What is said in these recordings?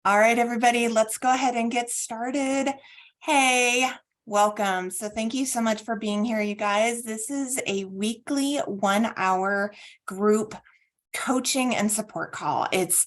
All right, everybody, let's go ahead and get started. Hey, welcome. So thank you so much for being here, you guys. This is a weekly 1 hour group coaching and support call. It's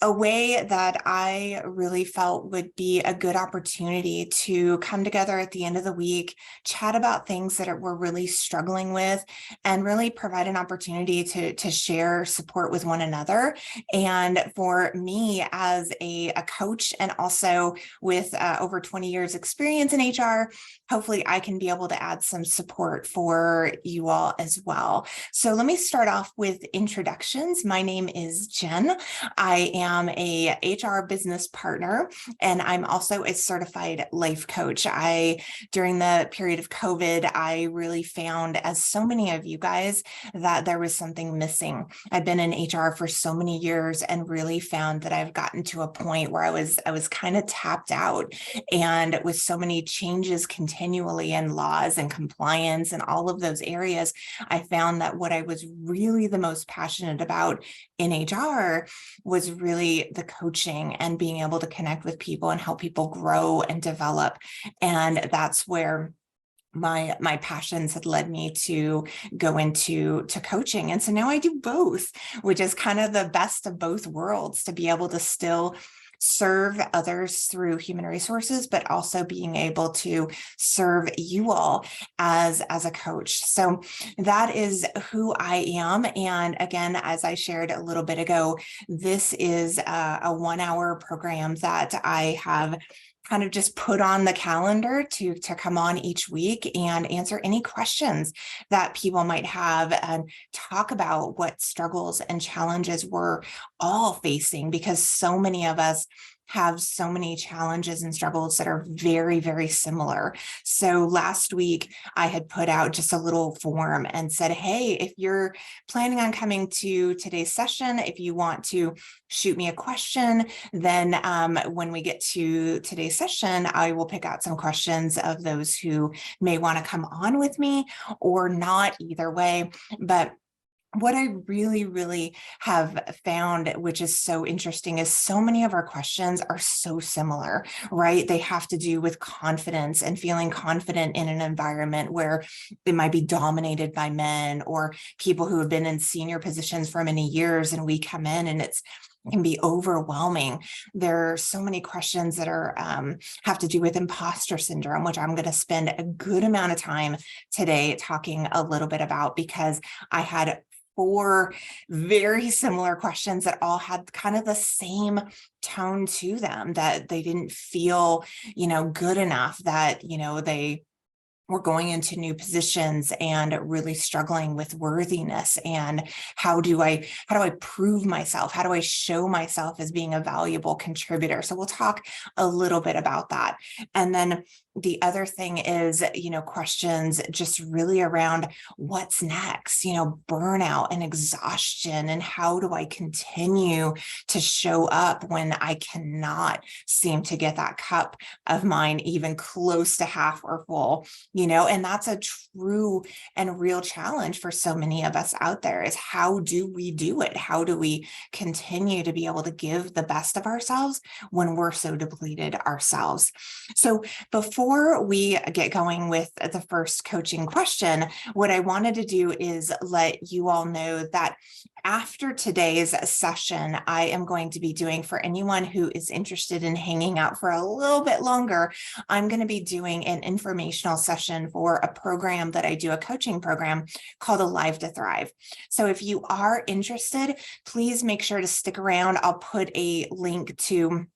a way that I really felt would be a good opportunity to come together at the end of the week, chat about things that we're really struggling with, and really provide an opportunity to share support with one another. And for me as a coach, and also with over 20 years experience in HR, hopefully I can be able to add some support for you all as well. So let me start off with introductions. My name is Jen. I am a HR business partner, and I'm also a certified life coach. During the period of COVID, I really found, as so many of you guys, that there was something missing. I've been in HR for so many years and really found that I've gotten to a point where I was kind of tapped out, and with so many changes continually in laws and compliance and all of those areas, I found that what I was really the most passionate about in HR was really the coaching and being able to connect with people and help people grow and develop. And that's where my passions had led me to go into coaching. And so now I do both, which is kind of the best of both worlds, to be able to still serve others through human resources, but also being able to serve you all as a coach. So that is who I am. And again, as I shared a little bit ago, this is a 1 hour program that I have kind of just put on the calendar to come on each week and answer any questions that people might have and talk about what struggles and challenges we're all facing, because so many of us have so many challenges and struggles that are very, very similar. So last week I had put out just a little form and said, hey, if you're planning on coming to today's session, if you want to shoot me a question, then when we get to today's session, I will pick out some questions of those who may want to come on with me or not, either way. But what I really, really have found, which is so interesting, is so many of our questions are so similar, right? They have to do with confidence and feeling confident in an environment where it might be dominated by men or people who have been in senior positions for many years, and we come in and it can be overwhelming. There are so many questions that are have to do with imposter syndrome, which I'm going to spend a good amount of time today talking a little bit about, because I had 4 very similar questions that all had kind of the same tone to them, that they didn't feel, good enough, that, they were going into new positions and really struggling with worthiness, and how do I prove myself? How do I show myself as being a valuable contributor? So we'll talk a little bit about that. And then the other thing is, questions just really around what's next, burnout and exhaustion, and how do I continue to show up when I cannot seem to get that cup of mine even close to half or full, and that's a true and real challenge for so many of us out there, is how do we do it? How do we continue to be able to give the best of ourselves when we're so depleted ourselves? So before we get going with the first coaching question, what I wanted to do is let you all know that after today's session, I am going to be doing, for anyone who is interested in hanging out for a little bit longer, I'm going to be doing an informational session for a program that I do, a coaching program called Alive to Thrive. So if you are interested, please make sure to stick around. I'll put a link to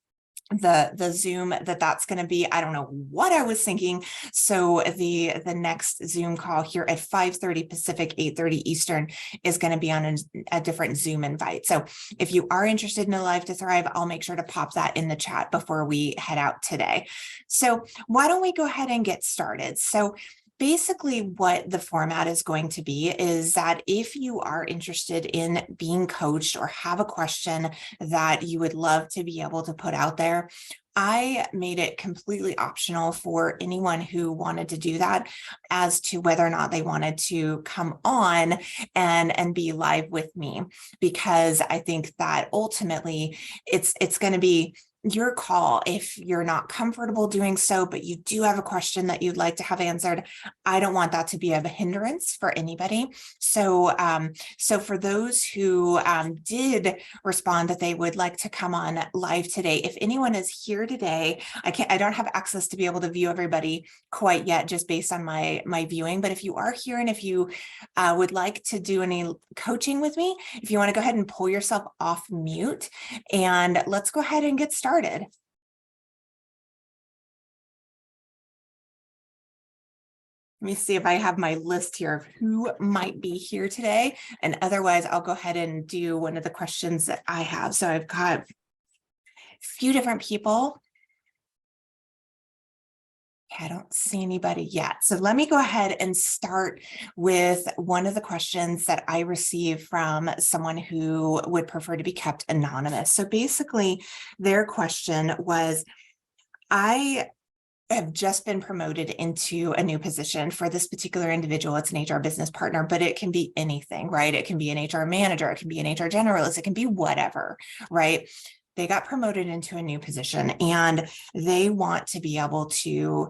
the Zoom that's going to be. I don't know what I was thinking. So the next Zoom call here at 5:30 Pacific, 8:30 Eastern is going to be on a different Zoom invite. So if you are interested in Alive to Thrive, I'll make sure to pop that in the chat before we head out today. So why don't we go ahead and get started? So basically, what the format is going to be is that if you are interested in being coached or have a question that you would love to be able to put out there, I made it completely optional for anyone who wanted to do that, as to whether or not they wanted to come on and be live with me, because I think that ultimately it's going to be your call. If you're not comfortable doing so, but you do have a question that you'd like to have answered, I don't want that to be a hindrance for anybody. So, so for those who did respond that they would like to come on live today, if anyone is here today, I don't have access to be able to view everybody quite yet, just based on my viewing. But if you are here and if you would like to do any coaching with me, if you want to go ahead and pull yourself off mute, and let's go ahead and get started. Let me see if I have my list here of who might be here today. And otherwise, I'll go ahead and do one of the questions that I have. So I've got a few different people. I don't see anybody yet. So let me go ahead and start with one of the questions that I received from someone who would prefer to be kept anonymous. So basically, their question was, I have just been promoted into a new position. For this particular individual, it's an HR business partner, but it can be anything, right? It can be an HR manager, it can be an HR generalist, it can be whatever, right? They got promoted into a new position and they want to be able to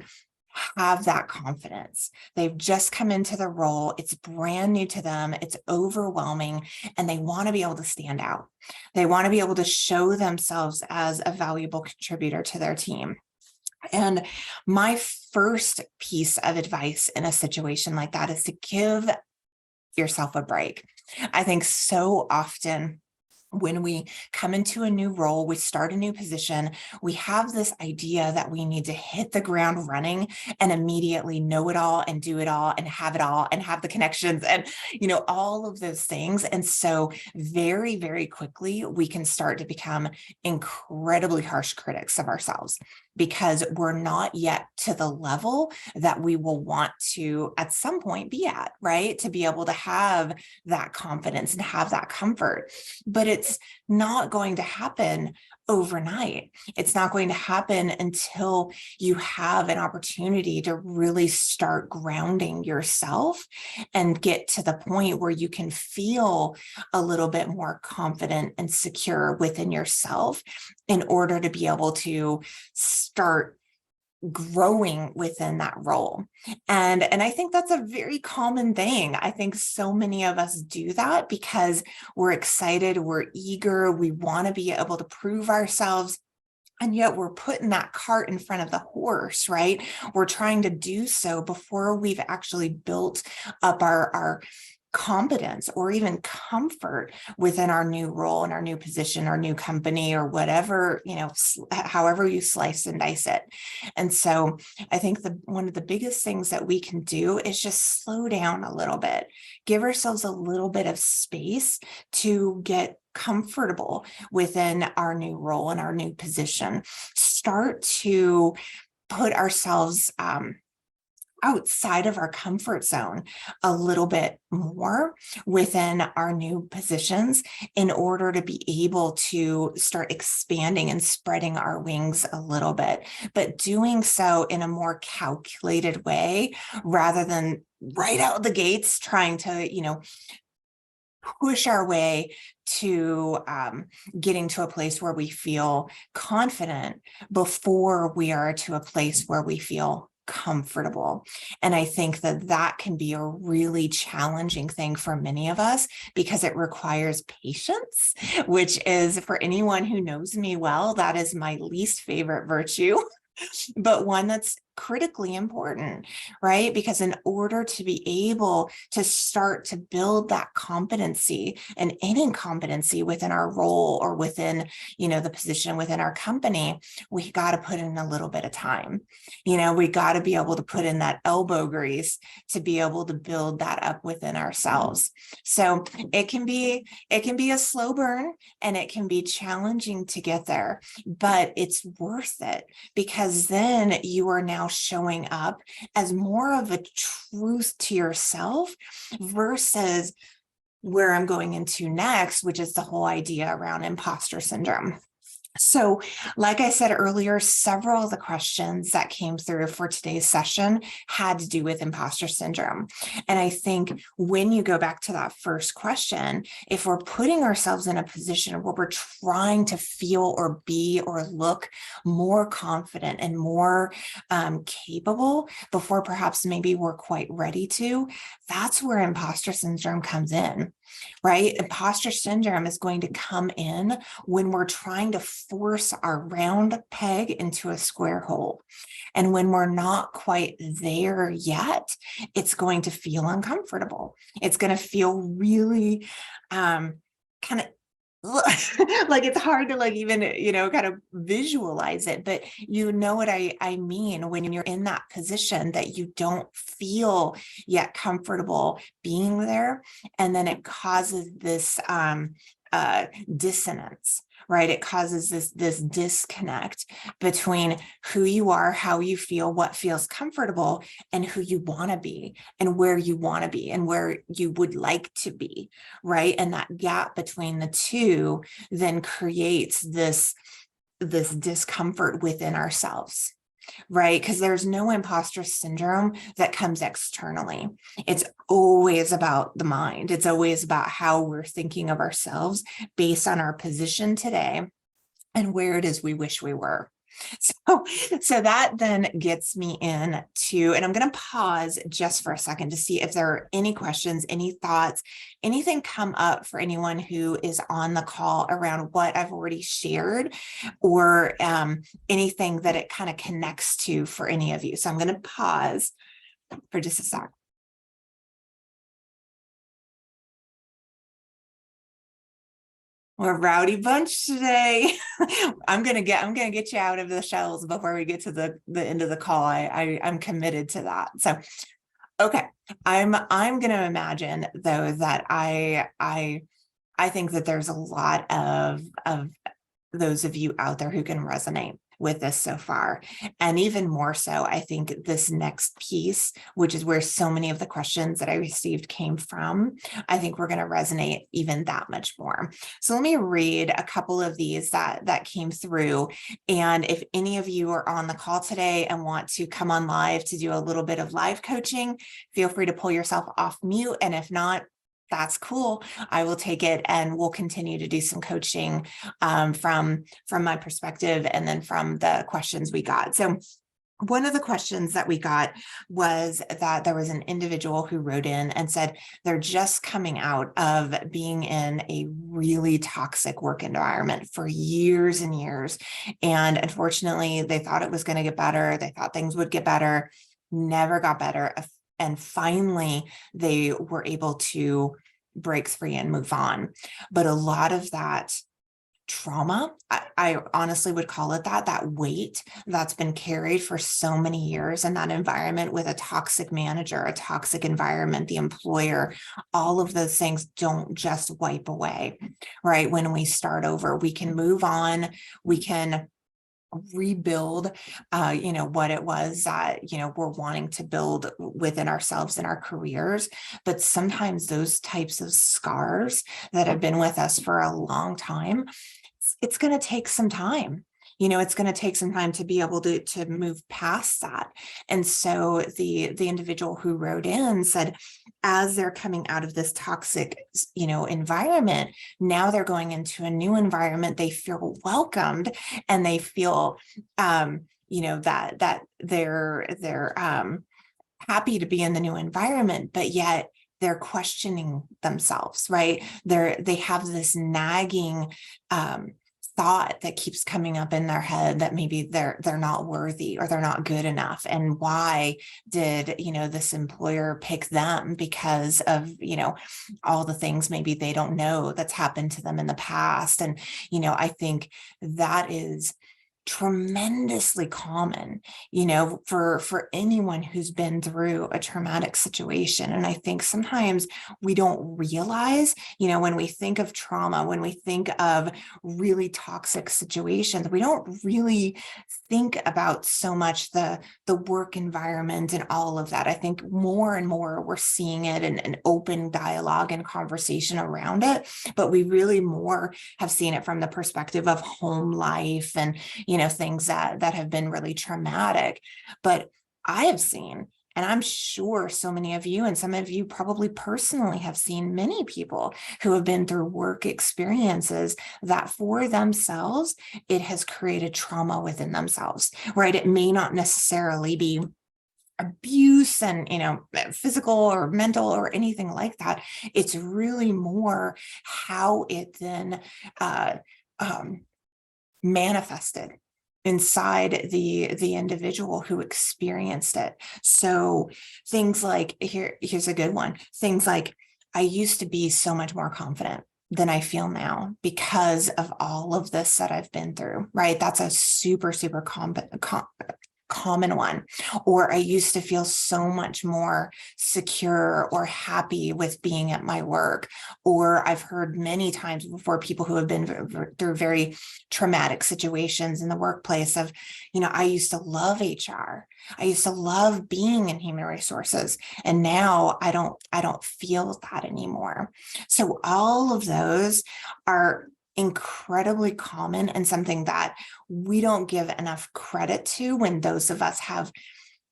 have that confidence. They've just come into the role. It's brand new to them. It's overwhelming, and they want to be able to stand out. They want to be able to show themselves as a valuable contributor to their team. And my first piece of advice in a situation like that is to give yourself a break. I think so often when we come into a new role, we start a new position, we have this idea that we need to hit the ground running and immediately know it all and do it all and have the connections and, all of those things. And so very, very quickly, we can start to become incredibly harsh critics of ourselves because we're not yet to the level that we will want to at some point be at, right? To be able to have that confidence and have that comfort. But it's not going to happen overnight. It's not going to happen until you have an opportunity to really start grounding yourself and get to the point where you can feel a little bit more confident and secure within yourself in order to be able to start growing within that role. And I think that's a very common thing. I think so many of us do that because we're excited, we're eager, we want to be able to prove ourselves. And yet we're putting that cart in front of the horse, right? We're trying to do so before we've actually built up our competence or even comfort within our new role and our new position, our new company, or whatever, however you slice and dice it. And so I think one of the biggest things that we can do is just slow down a little bit, give ourselves a little bit of space to get comfortable within our new role and our new position, start to put ourselves outside of our comfort zone a little bit more within our new positions in order to be able to start expanding and spreading our wings a little bit, but doing so in a more calculated way rather than right out the gates trying to, push our way to getting to a place where we feel confident before we are to a place where we feel comfortable. And I think that can be a really challenging thing for many of us because it requires patience, which is, for anyone who knows me well, that is my least favorite virtue. But one that's critically important, right? Because in order to be able to start to build that competency and any competency within our role or within, the position within our company, we got to put in a little bit of time. We got to be able to put in that elbow grease to be able to build that up within ourselves. So it can be a slow burn and it can be challenging to get there, but it's worth it because then you are now showing up as more of a truth to yourself versus where I'm going into next, which is the whole idea around imposter syndrome. So, like I said earlier, several of the questions that came through for today's session had to do with imposter syndrome. And I think when you go back to that first question, if we're putting ourselves in a position where we're trying to feel or be or look more confident and more capable before perhaps maybe we're quite ready to, that's where imposter syndrome comes in, right? Imposter syndrome is going to come in when we're trying to force our round peg into a square hole. And when we're not quite there yet, it's going to feel uncomfortable. It's going to feel really kind of like it's hard to like even kind of visualize it, but you know what I mean when you're in that position that you don't feel yet comfortable being there, and then it causes this dissonance, right? It causes this disconnect between who you are, how you feel, what feels comfortable, and who you want to be and where you want to be and where you would like to be, right? And that gap between the two then creates this discomfort within ourselves, right? Because there's no imposter syndrome that comes externally. It's always about the mind. It's always about how we're thinking of ourselves based on our position today and where it is we wish we were. So that then gets me into, and I'm going to pause just for a second to see if there are any questions, any thoughts, anything come up for anyone who is on the call around what I've already shared, or anything that it kind of connects to for any of you. So I'm going to pause for just a sec. We're a rowdy bunch today. I'm gonna get you out of the shells before we get to the end of the call. I'm committed to that. So, okay, I'm gonna imagine though that I think that there's a lot of those of you out there who can resonate with this so far. And even more so, I think this next piece, which is where so many of the questions that I received came from, I think we're going to resonate even that much more. So let me read a couple of these that came through. And if any of you are on the call today and want to come on live to do a little bit of live coaching, feel free to pull yourself off mute. And if not, that's cool. I will take it and we'll continue to do some coaching from my perspective and then from the questions we got. So one of the questions that we got was that there was an individual who wrote in and said they're just coming out of being in a really toxic work environment for years and years. And unfortunately, they thought it was going to get better. They thought things would get better, never got better. And finally, they were able to break free and move on. But a lot of that trauma, I honestly would call it that weight that's been carried for so many years in that environment with a toxic manager, a toxic environment, the employer, all of those things don't just wipe away, right? When we start over, we can move on, we can rebuild what it was that we're wanting to build within ourselves and our careers. But sometimes those types of scars that have been with us for a long time, it's going to take some time. It's going to take some time to be able to move past that. And so the individual who wrote in said, as they're coming out of this toxic, environment, now they're going into a new environment. They feel welcomed and they feel, that they're happy to be in the new environment, but yet they're questioning themselves, right? They have this nagging, thought that keeps coming up in their head that maybe they're not worthy or they're not good enough. And why did, this employer pick them because of, all the things maybe they don't know that's happened to them in the past. And, I think that is tremendously common, for anyone who's been through a traumatic situation. And I think sometimes we don't realize, when we think of trauma, when we think of really toxic situations, we don't really think about so much the work environment and all of that. I think more and more we're seeing it in an open dialogue and conversation around it, but we really more have seen it from the perspective of home life and things that have been really traumatic. But I have seen, and I'm sure so many of you and some of you probably personally have seen many people who have been through work experiences that for themselves, it has created trauma within themselves, right? It may not necessarily be abuse and physical or mental or anything like that. It's really more how it then manifested inside the individual who experienced it. So things like, here's a good one. Things like, I used to be so much more confident than I feel now because of all of this that I've been through, right? That's a super, super common one. Or I used to feel so much more secure or happy with being at my work. Or I've heard many times before people who have been through very traumatic situations in the workplace of, I used to love HR. I used to love being in human resources. And now I don't feel that anymore. So all of those are incredibly common and something that we don't give enough credit to when those of us have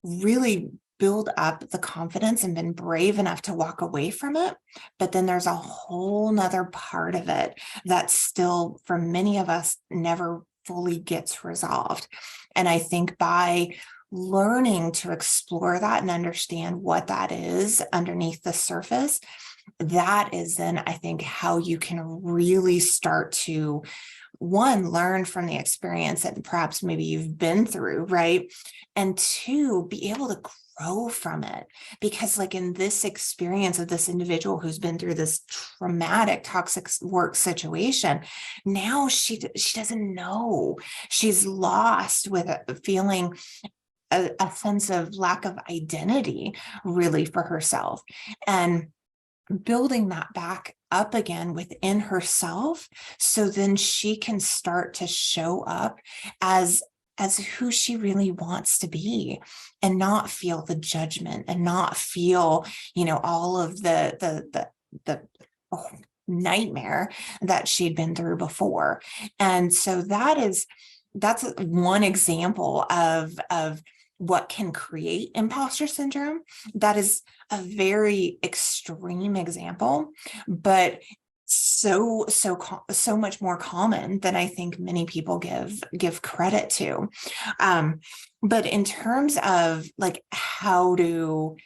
really built up the confidence and been brave enough to walk away from it. But then there's a whole nother part of it that still, for many of us, never fully gets resolved. And I think by learning to explore that and understand what that is underneath the surface, that is then, I think, how you can really start to, one, learn from the experience that perhaps maybe you've been through, right? And two, be able to grow from it. Because like in this experience of this individual who's been through this traumatic, toxic work situation, now she doesn't know. She's lost with a feeling, a sense of lack of identity, really, for herself. And building that back up again within herself, so then she can start to show up as who she really wants to be, and not feel the judgment and not feel all of the nightmare that she'd been through before. And so that's one example of what can create imposter syndrome. That is a very extreme example, but so much more common than I think many people give credit to. But in terms of like how to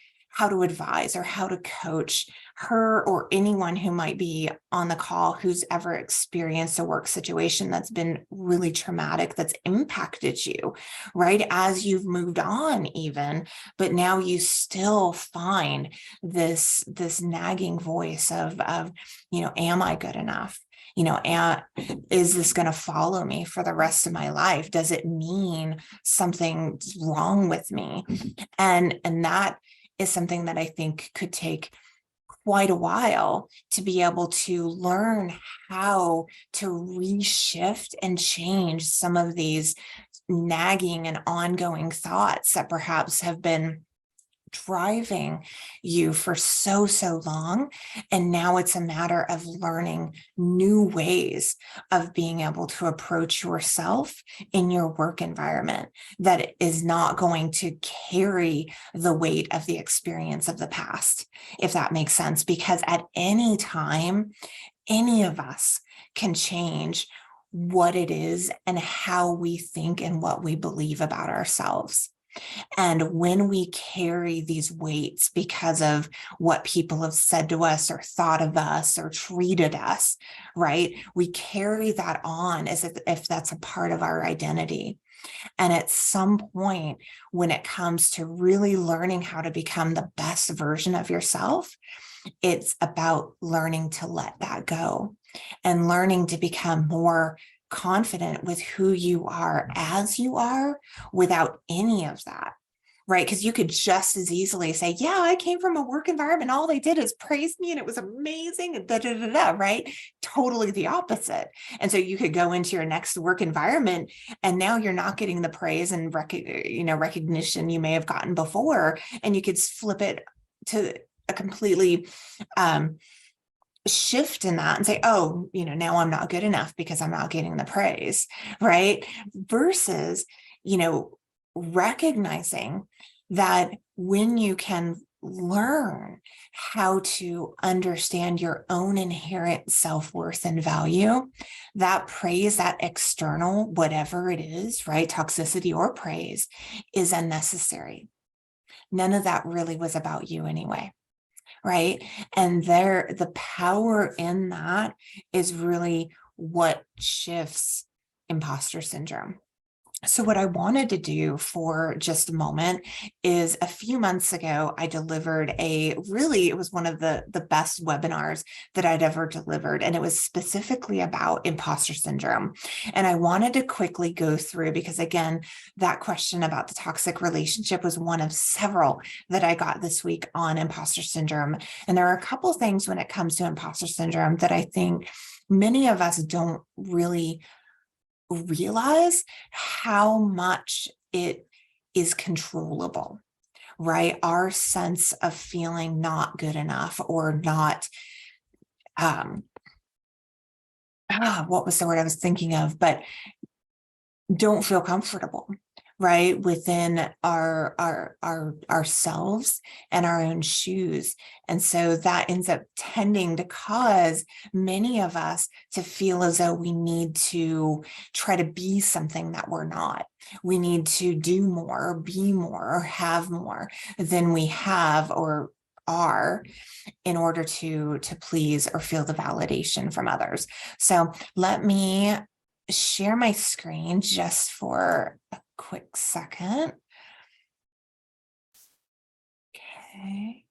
advise or how to coach her or anyone who might be on the call who's ever experienced a work situation that's been really traumatic, that's impacted you, right? As you've moved on even, but now you still find this nagging voice of, am I good enough? Is this going to follow me for the rest of my life? Does it mean something's wrong with me? And that is something that I think could take quite a while to be able to learn how to reshift and change some of these nagging and ongoing thoughts that perhaps have been driving you for so long. And now it's a matter of learning new ways of being able to approach yourself in your work environment that is not going to carry the weight of the experience of the past, if that makes sense. Because at any time, any of us can change what it is and how we think and what we believe about ourselves. And when we carry these weights because of what people have said to us or thought of us or treated us, right? We carry that on as if that's a part of our identity. And at some point, when it comes to really learning how to become the best version of yourself, it's about learning to let that go and learning to become more confident with who you are as you are without any of that. Right. Because you could just as easily say, yeah, I came from a work environment. All they did is praise me and it was amazing. And da, da, da, da, right. Totally the opposite. And so you could go into your next work environment and now you're not getting the praise and recognition you may have gotten before. And you could flip it to a completely shift in that and say, oh, now I'm not good enough because I'm not getting the praise. Right. Versus, recognizing that when you can learn how to understand your own inherent self-worth and value, that praise, that external, whatever it is, right, toxicity or praise, is unnecessary. None of that really was about you anyway. Right. And the power in that is really what shifts imposter syndrome. So what I wanted to do for just a moment is a few months ago, I delivered it was one of the best webinars that I'd ever delivered. And it was specifically about imposter syndrome. And I wanted to quickly go through, because again, that question about the toxic relationship was one of several that I got this week on imposter syndrome. And there are a couple of things when it comes to imposter syndrome that I think many of us don't really realize how much it is controllable, right? Our sense of feeling not good enough or not, what was the word I was thinking of, but don't feel comfortable, right, within ourselves and our own shoes. And so that ends up tending to cause many of us to feel as though we need to try to be something that we're not. We need to do more, or be more, or have more than we have or are in order to please or feel the validation from others. So let me share my screen just for a quick second. Okay.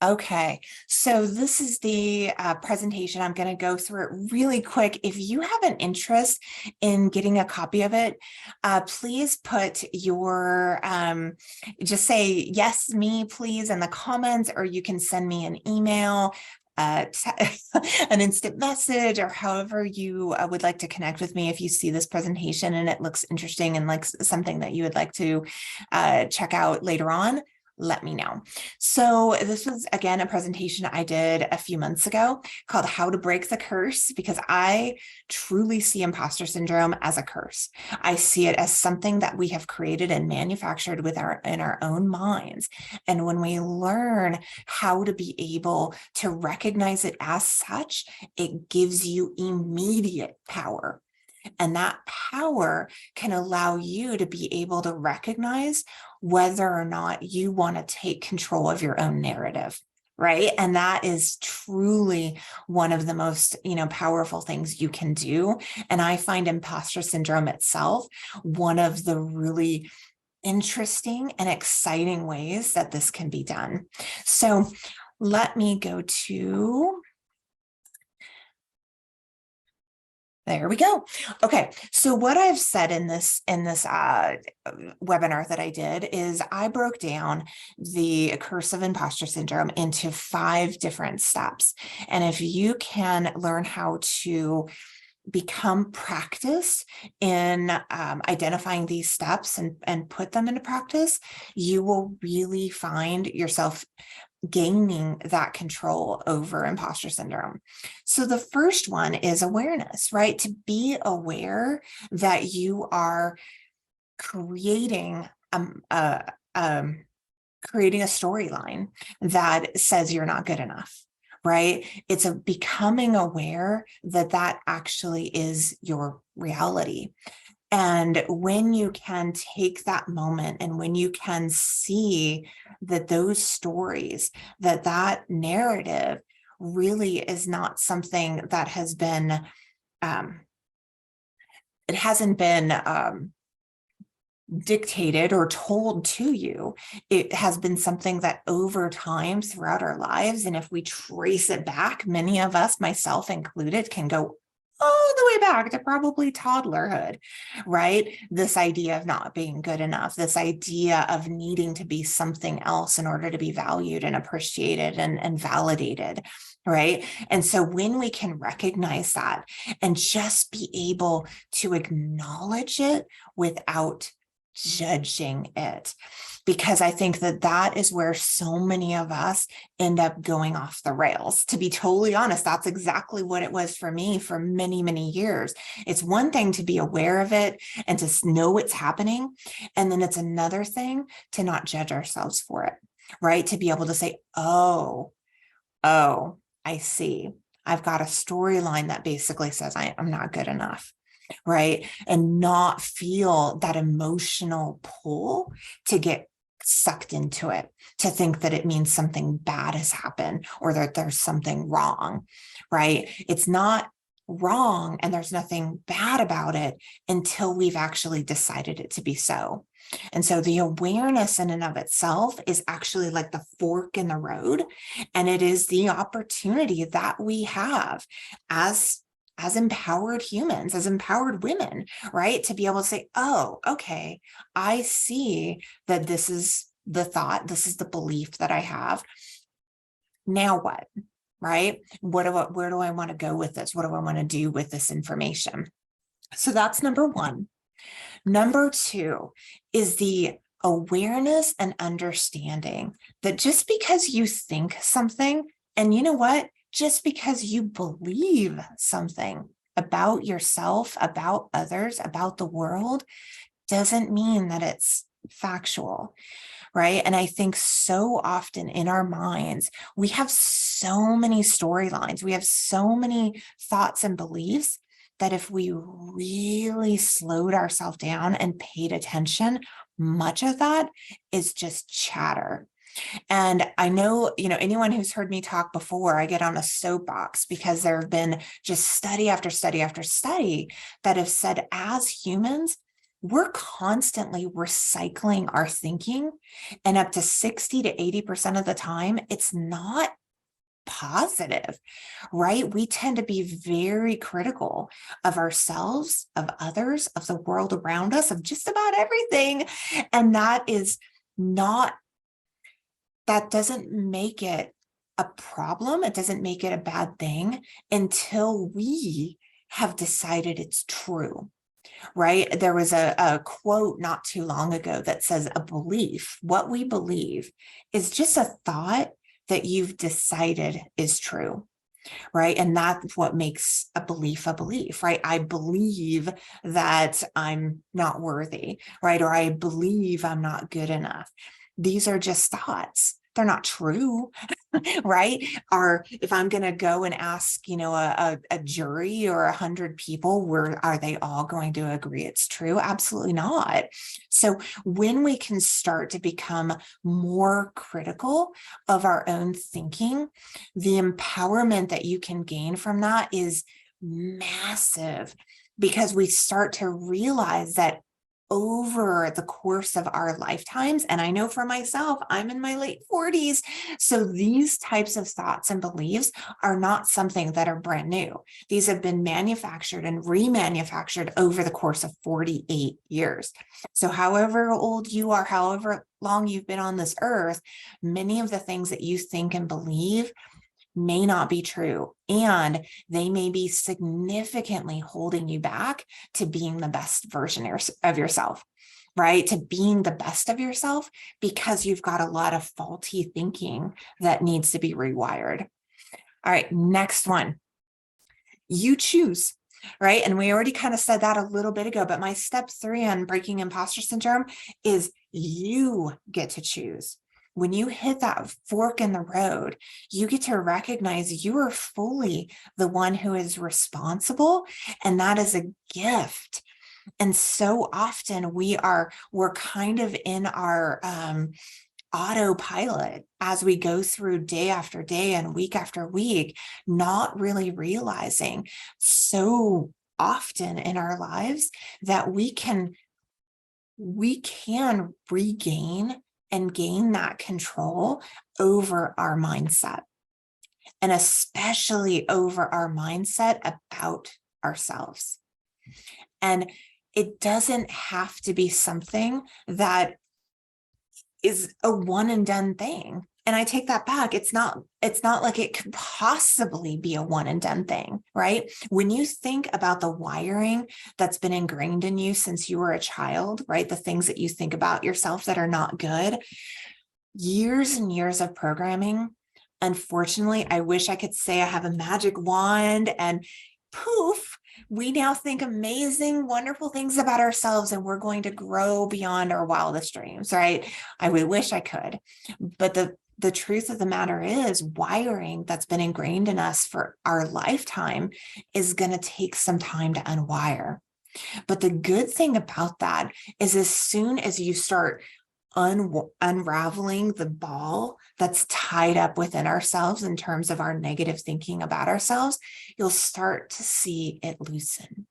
Okay, so this is the presentation. I'm going to go through it really quick. If you have an interest in getting a copy of it, please put your, just say, yes, me, please, in the comments, or you can send me an email, an instant message, or however you would like to connect with me. If you see this presentation and it looks interesting and like something that you would like to check out later on, let me know. So this was, again, a presentation I did a few months ago called How to Break the Curse, because I truly see imposter syndrome as a curse. I see it as something that we have created and manufactured in our own minds. And when we learn how to be able to recognize it as such, it gives you immediate power. And that power can allow you to be able to recognize whether or not you want to take control of your own narrative. Right. And that is truly one of the most, powerful things you can do. And I find imposter syndrome itself one of the really interesting and exciting ways that this can be done. So let me go to. There we go. Okay, so what I've said in this webinar that I did is I broke down the curse of imposter syndrome into 5 different steps. And if you can learn how to become practiced in identifying these steps and put them into practice, you will really find yourself gaining that control over imposter syndrome. So the first one is awareness, right? To be aware that you are creating creating a storyline that says you're not good enough, right? It's becoming aware that that actually is your reality. And when you can take that moment and when you can see that those stories, that narrative really is not something that has been, it hasn't been dictated or told to you. It has been something that over time throughout our lives, and if we trace it back, many of us, myself included, can go all the way back to probably toddlerhood, right? This idea of not being good enough, this idea of needing to be something else in order to be valued and appreciated and validated, right? And so when we can recognize that and just be able to acknowledge it without judging it, because I think that that is where so many of us end up going off the rails. To be totally honest, that's exactly what it was for me for many, many years. It's one thing to be aware of it and to know it's happening. And then it's another thing to not judge ourselves for it, right? To be able to say, oh, I see. I've got a storyline that basically says I'm not good enough, right? And not feel that emotional pull to get sucked into it, to think that it means something bad has happened or that there's something wrong, right? It's not wrong and there's nothing bad about it until we've actually decided it to be so. And so the awareness in and of itself is actually like the fork in the road. And it is the opportunity that we have as empowered humans, as empowered women, right? To be able to say, oh, okay, I see that this is the thought, this is the belief that I have. Now what, right? Where do I want to go with this? What do I want to do with this information? So that's number one. Number two is the awareness and understanding that just because you think something, and you know what? Just because you believe something about yourself, about others, about the world, doesn't mean that it's factual, right? And I think so often in our minds, we have so many storylines, we have so many thoughts and beliefs that if we really slowed ourselves down and paid attention, much of that is just chatter. And I know, anyone who's heard me talk before, I get on a soapbox because there have been just study after study after study that have said as humans, we're constantly recycling our thinking. And up to 60 to 80% of the time, it's not positive, right? We tend to be very critical of ourselves, of others, of the world around us, of just about everything. And that doesn't make it a problem. It doesn't make it a bad thing until we have decided it's true, right? There was a quote not too long ago that says a belief, what we believe, is just a thought that you've decided is true, right? And that's what makes a belief, right? I believe that I'm not worthy, right? Or I believe I'm not good enough. These are just thoughts. They're not true, right? Or if I'm going to go and ask, a jury or 100 people, are they all going to agree it's true? Absolutely not. So when we can start to become more critical of our own thinking, the empowerment that you can gain from that is massive, because we start to realize that over the course of our lifetimes, and I know for myself, I'm in my late 40s, so these types of thoughts and beliefs are not something that are brand new. These have been manufactured and remanufactured over the course of 48 years. So however old you are, however long you've been on this earth, many of the things that you think and believe may not be true, and they may be significantly holding you back to being the best version of yourself, right? To being the best of yourself, because you've got a lot of faulty thinking that needs to be rewired. All right, next one. You choose, right? And we already kind of said that a little bit ago, but my step 3 on breaking imposter syndrome is you get to choose. When you hit that fork in the road, you get to recognize you are fully the one who is responsible, and that is a gift. And so often we're kind of in our autopilot as we go through day after day and week after week, not really realizing so often in our lives that we can we can regain and gain that control over our mindset, and especially over our mindset about ourselves. And it doesn't have to be something that is a one and done thing. And I take that back. It's not like it could possibly be a one and done thing, right? When you think about the wiring that's been ingrained in you since you were a child, right? The things that you think about yourself that are not good, years and years of programming. Unfortunately, I wish I could say I have a magic wand and poof, we now think amazing, wonderful things about ourselves, and we're going to grow beyond our wildest dreams, right? I would wish I could. But the truth of the matter is, wiring that's been ingrained in us for our lifetime is going to take some time to unwire. But the good thing about that is, as soon as you start unraveling the ball that's tied up within ourselves in terms of our negative thinking about ourselves, you'll start to see it loosen.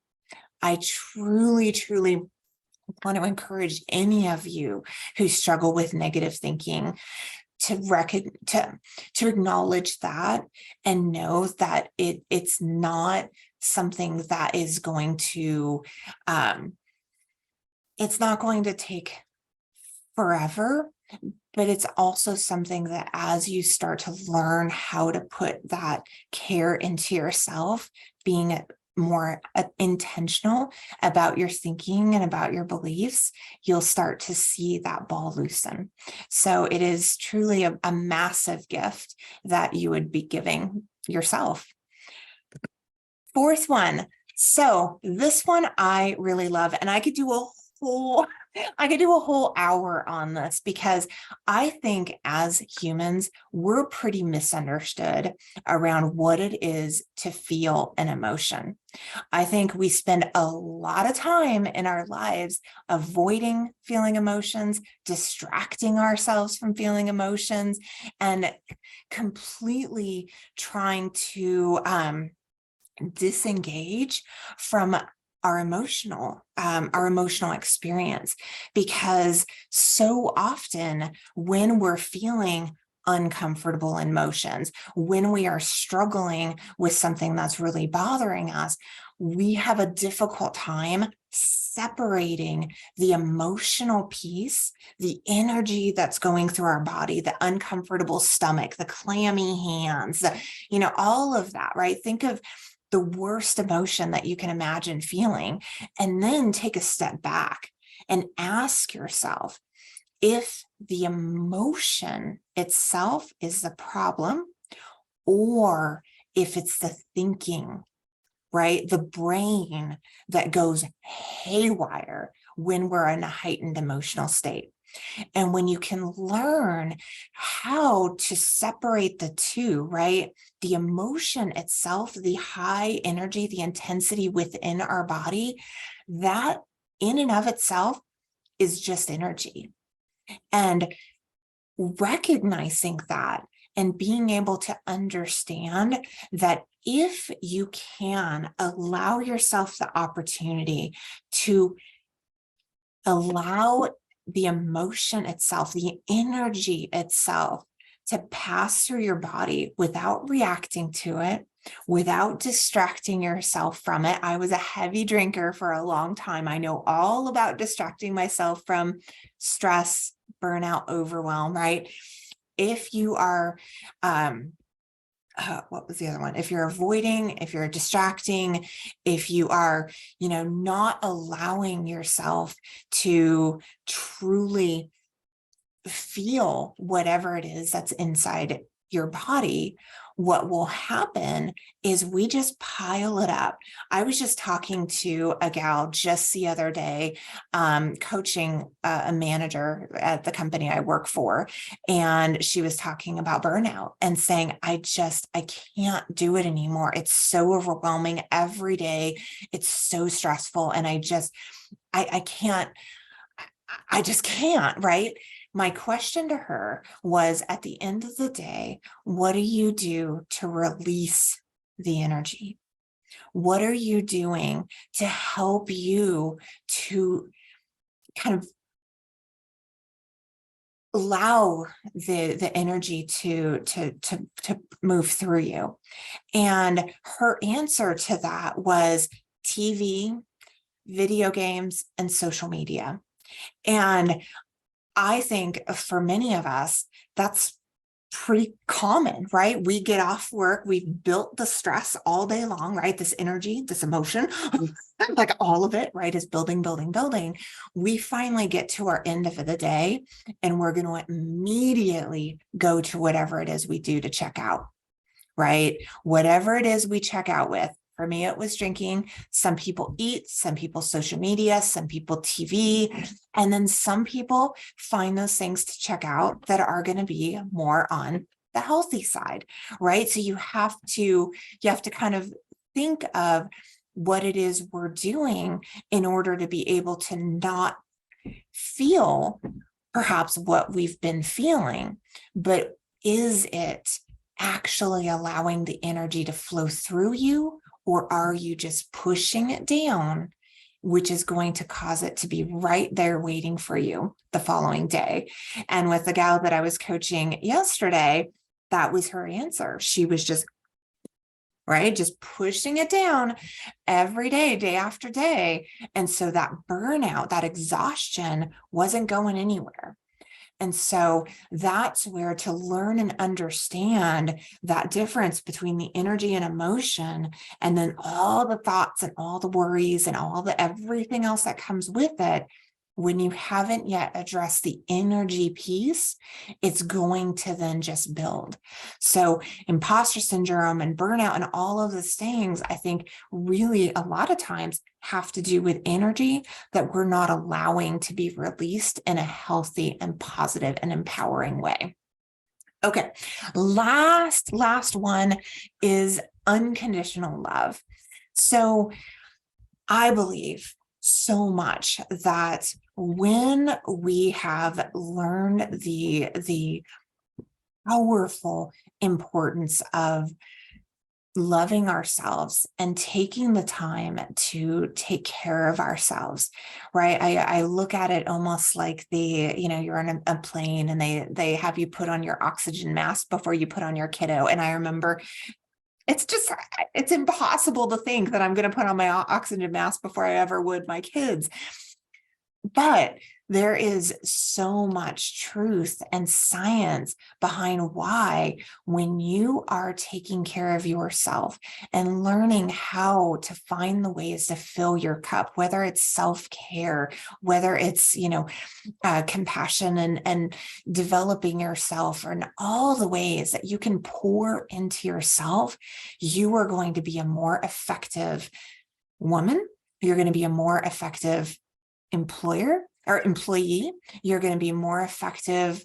I truly, truly want to encourage any of you who struggle with negative thinking to acknowledge that and know that it's not something that is going to it's not going to take forever, but it's also something that as you start to learn how to put that care into yourself, being more intentional about your thinking and about your beliefs, you'll start to see that ball loosen. So it is truly a massive gift that you would be giving yourself. Fourth one. So this one I really love, and I could do a whole hour on this, because I think as humans, we're pretty misunderstood around what it is to feel an emotion. I think we spend a lot of time in our lives avoiding feeling emotions, distracting ourselves from feeling emotions, and completely trying to disengage from our emotional experience, because so often when we're feeling uncomfortable emotions, when we are struggling with something that's really bothering us, we have a difficult time separating the emotional piece, the energy that's going through our body, the uncomfortable stomach, the clammy hands, all of that, right? Think of the worst emotion that you can imagine feeling, and then take a step back and ask yourself if the emotion itself is the problem, or if it's the thinking, right? The brain that goes haywire when we're in a heightened emotional state. And when you can learn how to separate the two, right? The emotion itself, the high energy, the intensity within our body, that in and of itself is just energy. And recognizing that and being able to understand that if you can allow yourself the opportunity to allow the emotion itself, the energy itself, to pass through your body without reacting to it, without distracting yourself from it. I was a heavy drinker for a long time. I know all about distracting myself from stress, burnout, overwhelm, right? If you are, what was the other one? If you're avoiding, if you're distracting, if you are, not allowing yourself to truly feel whatever it is that's inside your body, what will happen is we just pile it up. I was just talking to a gal just the other day, coaching a manager at the company I work for. And she was talking about burnout and saying, I can't do it anymore. It's so overwhelming every day. It's so stressful. And I just can't, right? My question to her was, at the end of the day, what do you do to release the energy? What are you doing to help you to kind of allow the energy to move through you. And her answer to that was TV, video games, and social media. And I think for many of us, that's pretty common, right? We get off work, we've built the stress all day long, right? This energy, this emotion, like all of it, right, is building, building, building. We finally get to our end of the day and we're going to immediately go to whatever it is we do to check out, right? Whatever it is we check out with. For me, it was drinking. Some people eat, some people social media, some people TV, and then some people find those things to check out that are going to be more on the healthy side, right? So you have to kind of think of what it is we're doing in order to be able to not feel perhaps what we've been feeling, but is it actually allowing the energy to flow through you? Or are you just pushing it down, which is going to cause it to be right there waiting for you the following day? And with the gal that I was coaching yesterday, that was her answer. She was just, right, just pushing it down every day, day after day. And so that burnout, that exhaustion wasn't going anywhere. And so that's where to learn and understand that difference between the energy and emotion, and then all the thoughts and all the worries and all the everything else that comes with it. When you haven't yet addressed the energy piece, it's going to then just build. So imposter syndrome and burnout and all of those things, I think really a lot of times have to do with energy that we're not allowing to be released in a healthy and positive and empowering way. Okay, last one is unconditional love. So I believe so much that when we have learned the powerful importance of loving ourselves and taking the time to take care of ourselves, right? I look at it almost like you're on a plane and they have you put on your oxygen mask before you put on your kiddo. And I remember it's impossible to think that I'm going to put on my oxygen mask before I ever would my kids. But there is so much truth and science behind why, when you are taking care of yourself and learning how to find the ways to fill your cup, whether it's self-care, whether it's, compassion and developing yourself, and all the ways that you can pour into yourself, you are going to be a more effective woman. You're going to be a more effective employer or employee. You're going to be a more effective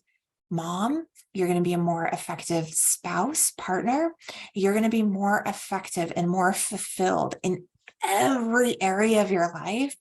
mom. You're going to be a more effective spouse, partner. You're going to be more effective and more fulfilled in every area of your life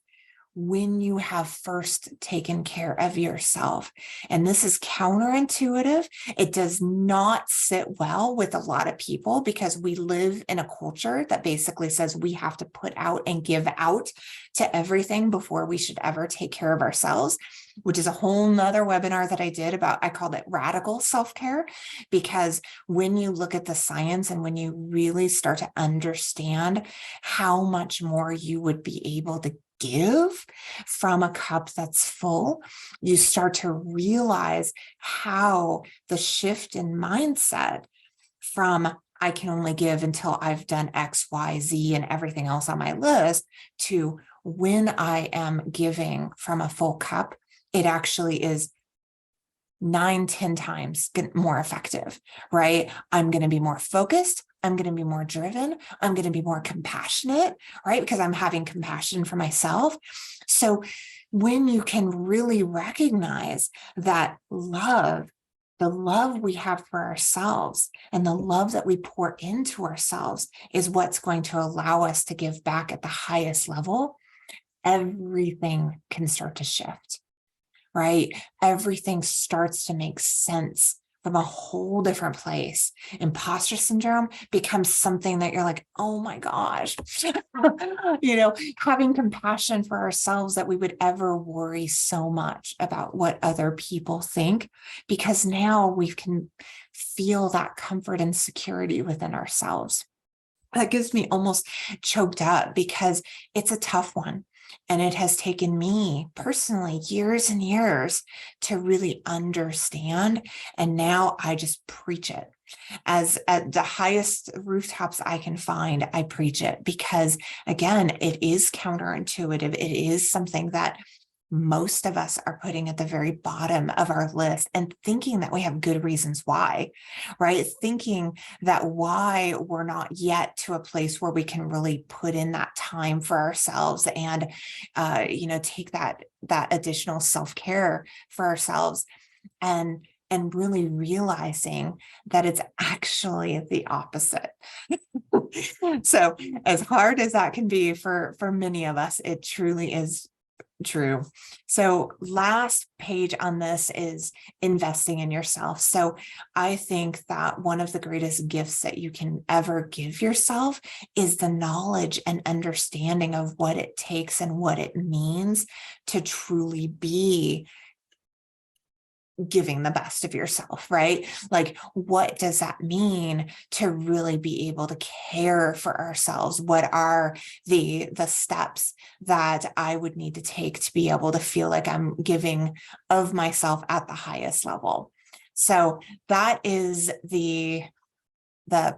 when you have first taken care of yourself. And this is counterintuitive. It does not sit well with a lot of people because we live in a culture that basically says we have to put out and give out to everything before we should ever take care of ourselves, which is a whole nother webinar that I did about, I called it radical self-care, because when you look at the science and when you really start to understand how much more you would be able to give from a cup that's full, you start to realize how the shift in mindset from I can only give until I've done X, Y, Z, and everything else on my list, to when I am giving from a full cup, it actually is 9-10 times more effective, right? I'm going to be more focused. I'm going to be more driven. I'm going to be more compassionate, right? Because I'm having compassion for myself. So when you can really recognize that love, the love we have for ourselves and the love that we pour into ourselves is what's going to allow us to give back at the highest level, everything can start to shift. Right? Everything starts to make sense from a whole different place. Imposter syndrome becomes something that you're like, oh my gosh, having compassion for ourselves, that we would ever worry so much about what other people think, because now we can feel that comfort and security within ourselves. That gives me almost choked up, because it's a tough one. And it has taken me personally years and years to really understand. And now I just preach it as at the highest rooftops I can find. I preach it because, again, it is counterintuitive. It is something that most of us are putting at the very bottom of our list and thinking that we have good reasons why, right? Thinking that why we're not yet to a place where we can really put in that time for ourselves and, take that additional self-care for ourselves, and really realizing that it's actually the opposite. So as hard as that can be for many of us, it truly is true. So last page on this is investing in yourself. So I think that one of the greatest gifts that you can ever give yourself is the knowledge and understanding of what it takes and what it means to truly be giving the best of yourself, right? Like, what does that mean to really be able to care for ourselves? What are the steps that I would need to take to be able to feel like I'm giving of myself at the highest level? So that is the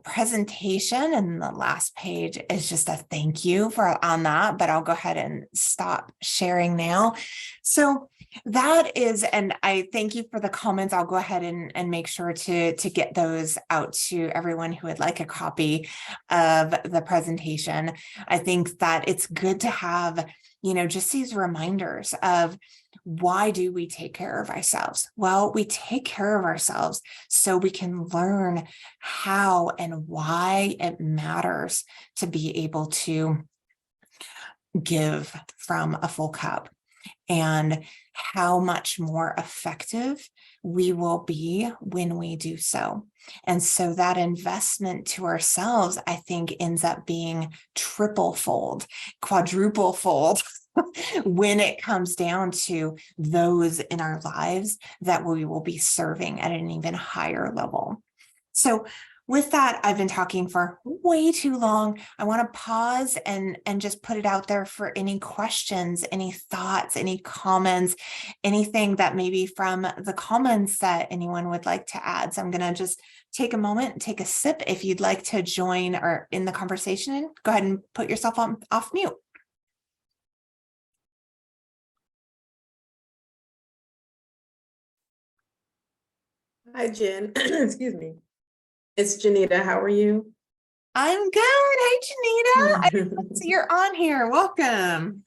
presentation, and the last page is just a thank you on that, but I'll go ahead and stop sharing now. So that is, and I thank you for the comments. I'll go ahead and make sure to get those out to everyone who would like a copy of the presentation. I think that it's good to have, just these reminders of, why do we take care of ourselves? Well, we take care of ourselves so we can learn how and why it matters to be able to give from a full cup, and how much more effective we will be when we do so. And so that investment to ourselves, I think, ends up being triple fold, quadruple fold when it comes down to those in our lives that we will be serving at an even higher level. So with that, I've been talking for way too long. I want to pause and just put it out there for any questions, any thoughts, any comments, anything that maybe from the comments that anyone would like to add. So I'm going to just take a moment and take a sip. If you'd like to join or in the conversation, go ahead and put yourself off mute. Hi, Jen. Excuse me. It's Janita. How are you? I'm good. Hey, Janita. I didn't see you're on here. Welcome.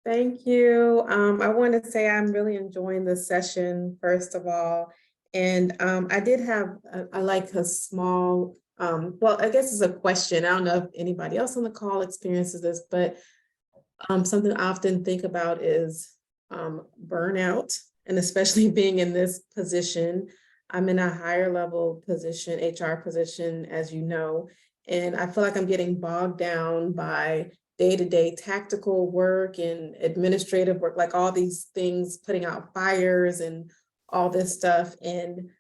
Thank you. I want to say I'm really enjoying this session, first of all. And I did have a small, well, I guess it's a question. I don't know if anybody else on the call experiences this, but something I often think about is burnout, and especially being in this position. I'm in a higher level position, HR position, as you know, and I feel like I'm getting bogged down by day-to-day tactical work and administrative work, like all these things, putting out fires and all this stuff. And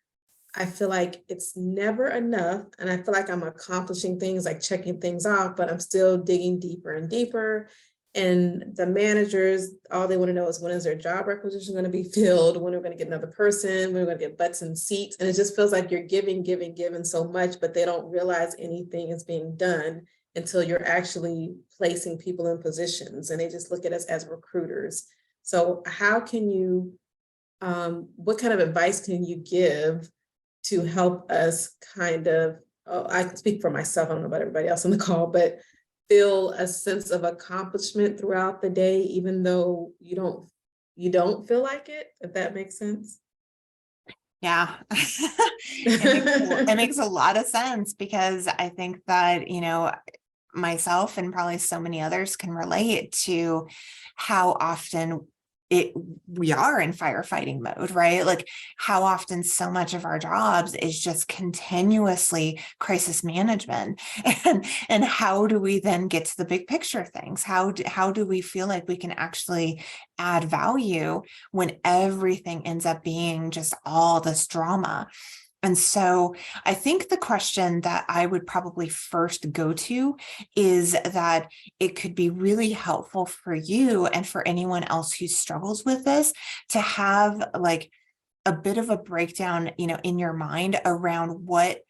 I feel like it's never enough. And I feel like I'm accomplishing things, like checking things off, but I'm still digging deeper and deeper. And the managers, all they want to know is, when is their job requisition going to be filled? When are we going to get another person? When are we going to get butts and seats? And it just feels like you're giving so much, but they don't realize anything is being done until you're actually placing people in positions. And they just look at us as recruiters. So how can you, what kind of advice can you give to help us kind of, I can speak for myself, I don't know about everybody else on the call, but feel a sense of accomplishment throughout the day, even though you don't feel like it, if that makes sense? Yeah, it makes a lot of sense, because I think that, myself and probably so many others can relate to how often we are in firefighting mode, right? Like how often so much of our jobs is just continuously crisis management. And how do we then get to the big picture things? How do we feel like we can actually add value when everything ends up being just all this drama? And so I think the question that I would probably first go to is that it could be really helpful for you and for anyone else who struggles with this to have like a bit of a breakdown, in your mind around what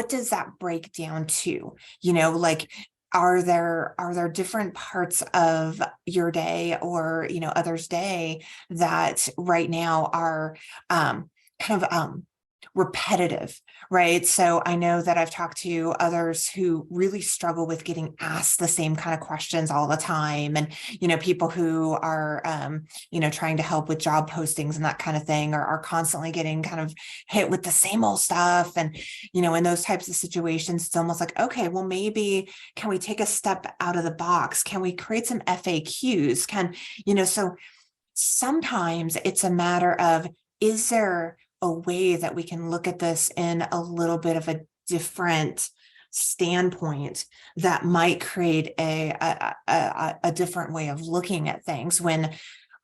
does that break down to, like are there different parts of your day or others' day that right now are kind of repetitive, right? So I know that I've talked to others who really struggle with getting asked the same kind of questions all the time. And, people who are, trying to help with job postings and that kind of thing, or are constantly getting kind of hit with the same old stuff. And, in those types of situations, it's almost like, okay, well, maybe can we take a step out of the box? Can we create some FAQs? So sometimes it's a matter of, is there a way that we can look at this in a little bit of a different standpoint that might create a different way of looking at things, when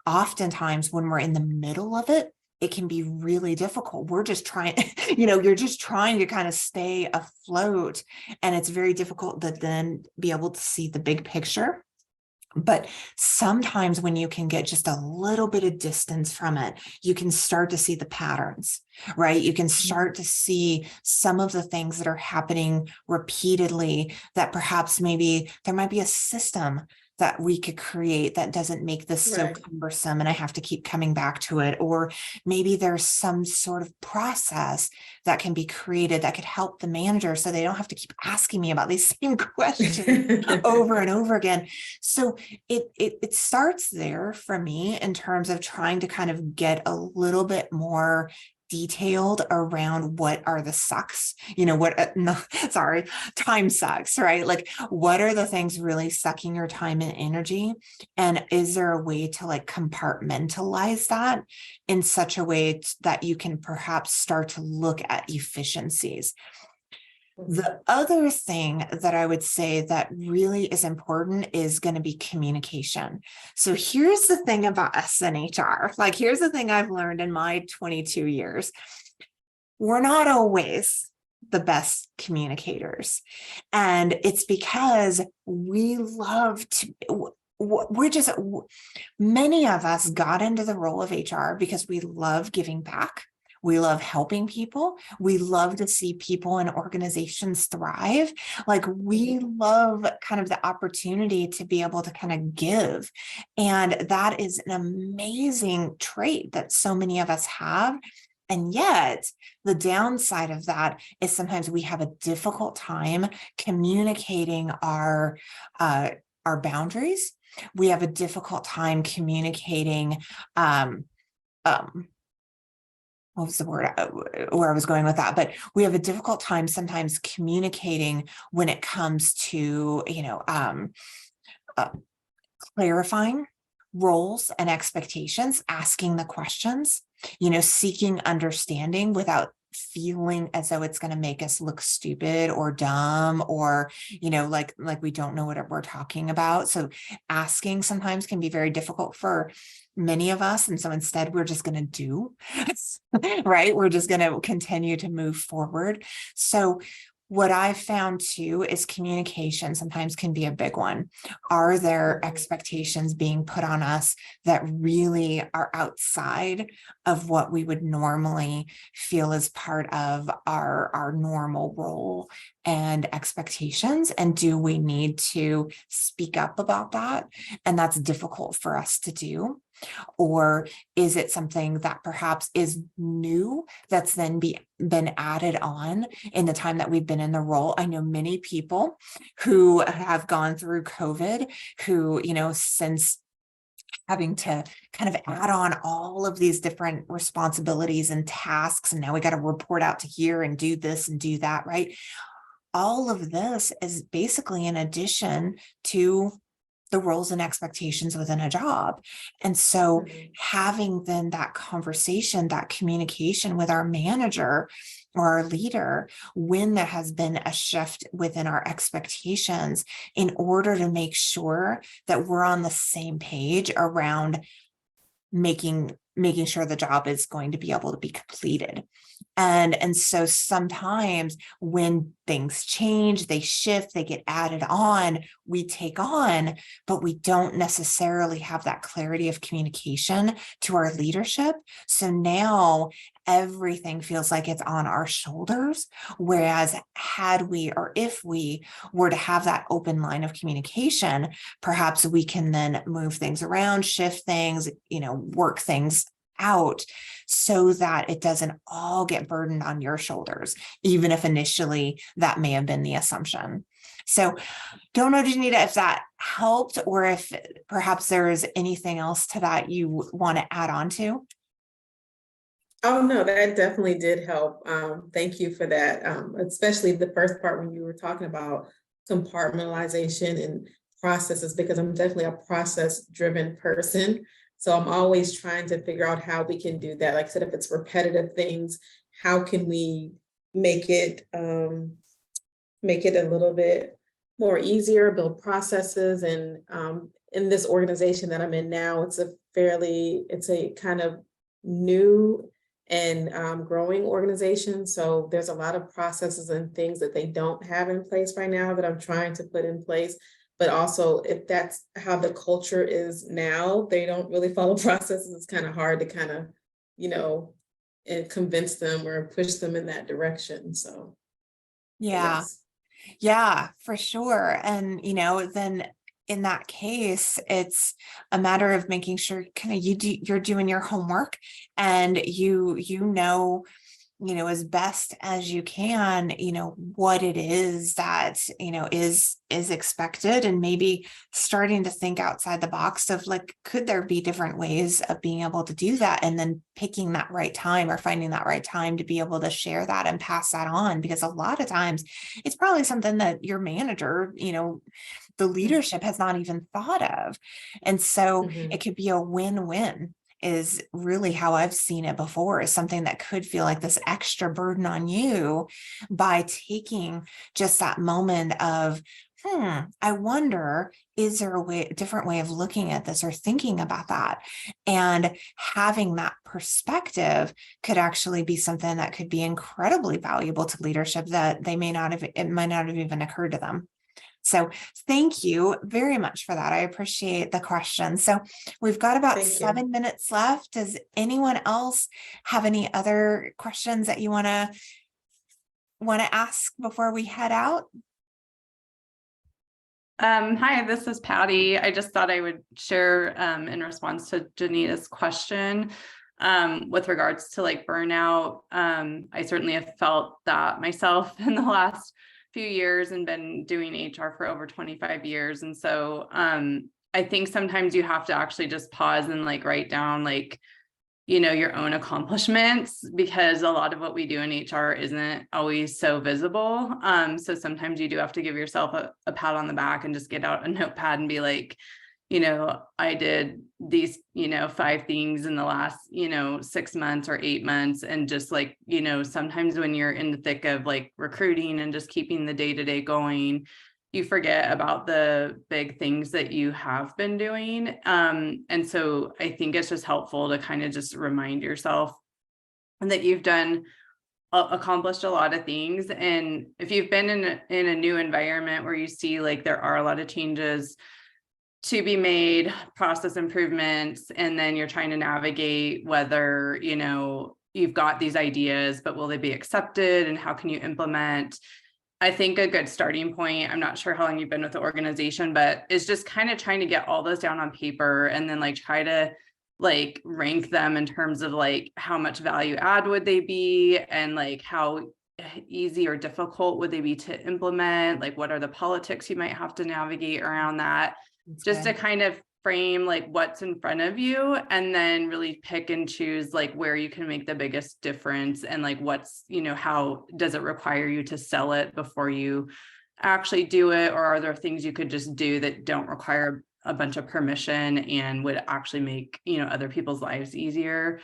oftentimes when we're in the middle of it, it can be really difficult. We're just trying, you're just trying to kind of stay afloat, and it's very difficult to then be able to see the big picture. But sometimes when you can get just a little bit of distance from it, you can start to see the patterns, right? You can start to see some of the things that are happening repeatedly, that perhaps maybe there might be a system that we could create that doesn't make this so cumbersome and I have to keep coming back to it. Or maybe there's some sort of process that can be created that could help the manager so they don't have to keep asking me about these same questions over and over again. So it starts there for me in terms of trying to kind of get a little bit more detailed around what are the sucks, time sucks, right? Like, what are the things really sucking your time and energy? And is there a way to like compartmentalize that in such a way that you can perhaps start to look at efficiencies? The other thing that I would say that really is important is going to be communication. So here's the thing about us in HR. Like, here's the thing I've learned in my 22 years. We're not always the best communicators. And it's because we love to, many of us got into the role of HR because we love giving back. We love helping people. We love to see people and organizations thrive. Like, we love kind of the opportunity to be able to kind of give. And that is an amazing trait that so many of us have. And yet the downside of that is sometimes we have a difficult time communicating our boundaries. We have a difficult time communicating, what was the word where I was going with that? But we have a difficult time sometimes communicating when it comes to, clarifying roles and expectations, asking the questions, seeking understanding without feeling as though it's going to make us look stupid or dumb, or like we don't know what we're talking about. So asking sometimes can be very difficult for many of us, and so instead we're just going to do right, we're just going to continue to move forward. So what I've found too is communication sometimes can be a big one. Are there expectations being put on us that really are outside of what we would normally feel as part of our normal role and expectations? And do we need to speak up about that? And that's difficult for us to do. Or is it something that perhaps is new that's then been added on in the time that we've been in the role? I know many people who have gone through COVID who, since having to kind of add on all of these different responsibilities and tasks, and now we got to report out to here and do this and do that, right? All of this is basically in addition to the roles and expectations within a job. And so Mhm. having then that conversation, that communication with our manager or our leader, when there has been a shift within our expectations, in order to make sure that we're on the same page around making sure the job is going to be able to be completed. And so sometimes when things change, they shift, they get added on, we take on, but we don't necessarily have that clarity of communication to our leadership. So now everything feels like it's on our shoulders. Whereas had we, or if we were to have that open line of communication, perhaps we can then move things around, shift things, work things out so that it doesn't all get burdened on your shoulders, even if initially that may have been the assumption. So don't know, Janita, if that helped or if perhaps there is anything else to that you want to add on to. Oh, no, that definitely did help. Thank you for that. Especially the first part when you were talking about compartmentalization and processes, because I'm definitely a process-driven person. So I'm always trying to figure out how we can do that. Like I said, if it's repetitive things, how can we make it make it a little bit more easier, build processes. And in this organization that I'm in now, it's a kind of new and growing organization. So there's a lot of processes and things that they don't have in place right now that I'm trying to put in place. But also, if that's how the culture is now, they don't really follow processes. It's kind of hard to kind of, and convince them or push them in that direction. So, but Yeah. yes. Yeah, for sure. And, then in that case, it's a matter of making sure kind of you're doing your homework and as best as you can, what it is that, is expected, and maybe starting to think outside the box of like, could there be different ways of being able to do that? And then picking that right time or finding that right time to be able to share that and pass that on, because a lot of times it's probably something that your manager, the leadership has not even thought of. And so Mhm. it could be a win-win is really how I've seen it before, is something that could feel like this extra burden on you by taking just that moment of, I wonder, is there a different way of looking at this or thinking about that? And having that perspective could actually be something that could be incredibly valuable to leadership that it might not have even occurred to them. So thank you very much for that. I appreciate the question. So we've got about Thank you. 7 minutes left. Does anyone else have any other questions that you want to ask before we head out? Hi, this is Patty. I just thought I would share in response to Janita's question with regards to like burnout. I certainly have felt that myself in the last few years and been doing HR for over 25 years. And so I think sometimes you have to actually just pause and like write down like, your own accomplishments, because a lot of what we do in HR isn't always so visible. So sometimes you do have to give yourself a pat on the back and just get out a notepad and be like, I did these, 5 things in the last, 6 months or 8 months. And just like, sometimes when you're in the thick of like recruiting and just keeping the day-to-day going, you forget about the big things that you have been doing. And so I think it's just helpful to kind of just remind yourself that you've accomplished a lot of things. And if you've been in a new environment where you see like there are a lot of changes to be made, process improvements, and then you're trying to navigate whether, you've got these ideas, but will they be accepted and how can you implement? I think a good starting point, I'm not sure how long you've been with the organization, but is just kind of trying to get all those down on paper and then like try to like rank them in terms of like how much value add would they be and like how easy or difficult would they be to implement? Like what are the politics you might have to navigate around that? Just to kind of frame like what's in front of you and then really pick and choose like where you can make the biggest difference and like what's, how does it require you to sell it before you actually do it, or are there things you could just do that don't require a bunch of permission and would actually make, other people's lives easier.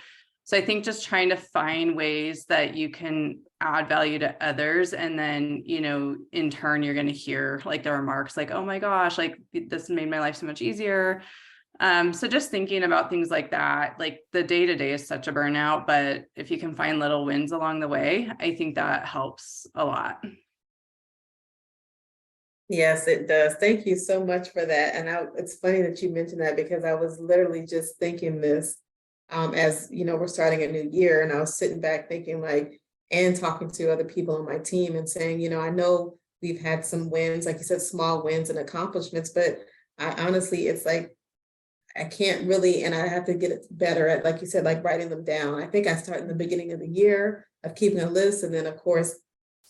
So I think just trying to find ways that you can add value to others. And then, in turn, you're going to hear like the remarks like, oh my gosh, like this made my life so much easier. So just thinking about things like that, like the day-to-day is such a burnout, but if you can find little wins along the way, I think that helps a lot. Yes, it does. Thank you so much for that. And it's funny that you mentioned that because I was literally just thinking this as we're starting a new year, and I was sitting back thinking like, and talking to other people on my team and saying, I know we've had some wins, like you said, small wins and accomplishments, but I honestly, it's like I can't really, and I have to get it better at, like you said, like writing them down. I think I start in the beginning of the year of keeping a list, and then of course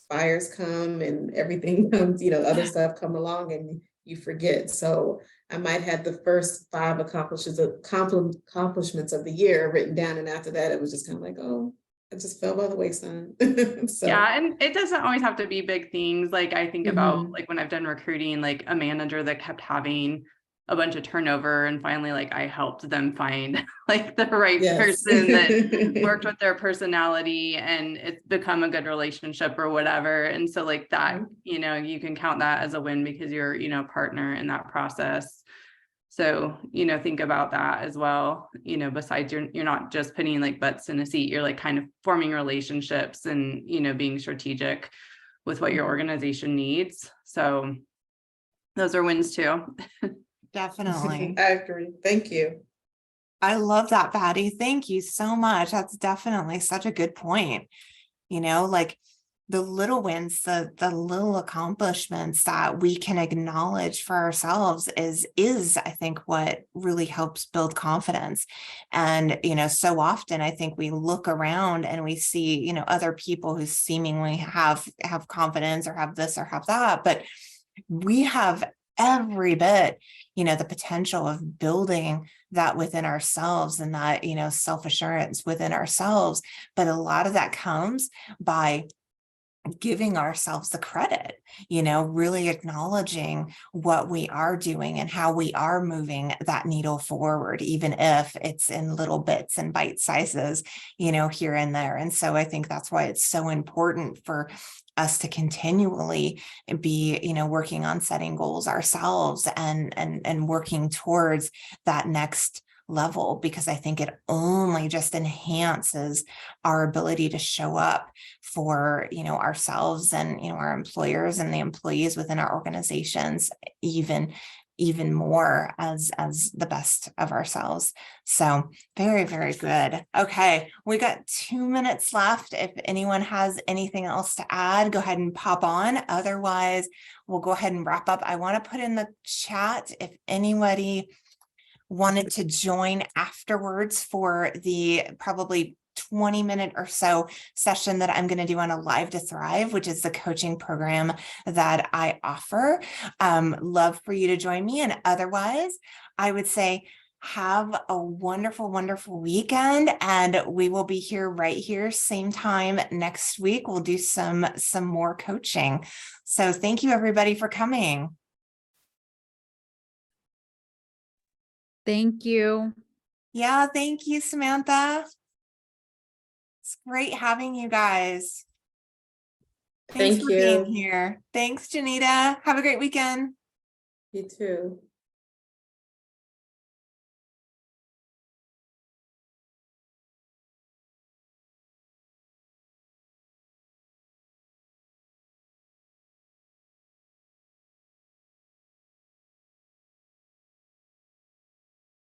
fires come and everything comes, other stuff come along and you forget. So I might have the first 5 accomplishments of the year written down, and after that, it was just kind of like, oh, I just fell by the wayside. So yeah, and it doesn't always have to be big things. Like I think about like when I've done recruiting, like a manager that kept having a bunch of turnover, and finally like I helped them find like the right person that worked with their personality, and it's become a good relationship or whatever. And so like that, you can count that as a win because you're, partner in that process. So, think about that as well. Besides you're not just putting like butts in a seat, you're like kind of forming relationships and, being strategic with what your organization needs. So those are wins too. Definitely. I agree. Thank you. I love that, Patty. Thank you so much. That's definitely such a good point. Like the little wins, the little accomplishments that we can acknowledge for ourselves is I think what really helps build confidence. And so often I think we look around and we see other people who seemingly have confidence or have this or have that, but we have every bit the potential of building that within ourselves, and that self-assurance within ourselves. But a lot of that comes by giving ourselves the credit, really acknowledging what we are doing and how we are moving that needle forward, even if it's in little bits and bite sizes, here and there. And so I think that's why it's so important for us to continually be, working on setting goals ourselves and working towards that next level, because I think it only just enhances our ability to show up for ourselves and our employers and the employees within our organizations even more as the best of ourselves. So very, very good. Okay, we got 2 minutes left. If anyone has anything else to add, go ahead and pop on. Otherwise, we'll go ahead and wrap up. I want to put in the chat if anybody wanted to join afterwards for the probably 20-minute or so session that I'm going to do on a Live to Thrive, which is the coaching program that I offer. Love for you to join me. And otherwise, I would say have a wonderful, wonderful weekend. And we will be here right here, same time next week. We'll do some more coaching. So thank you, everybody, for coming. Thank you. Yeah, thank you, Samantha. It's great having you guys. Thanks Thank for you. being here. Thanks, Janita. Have a great weekend. You too.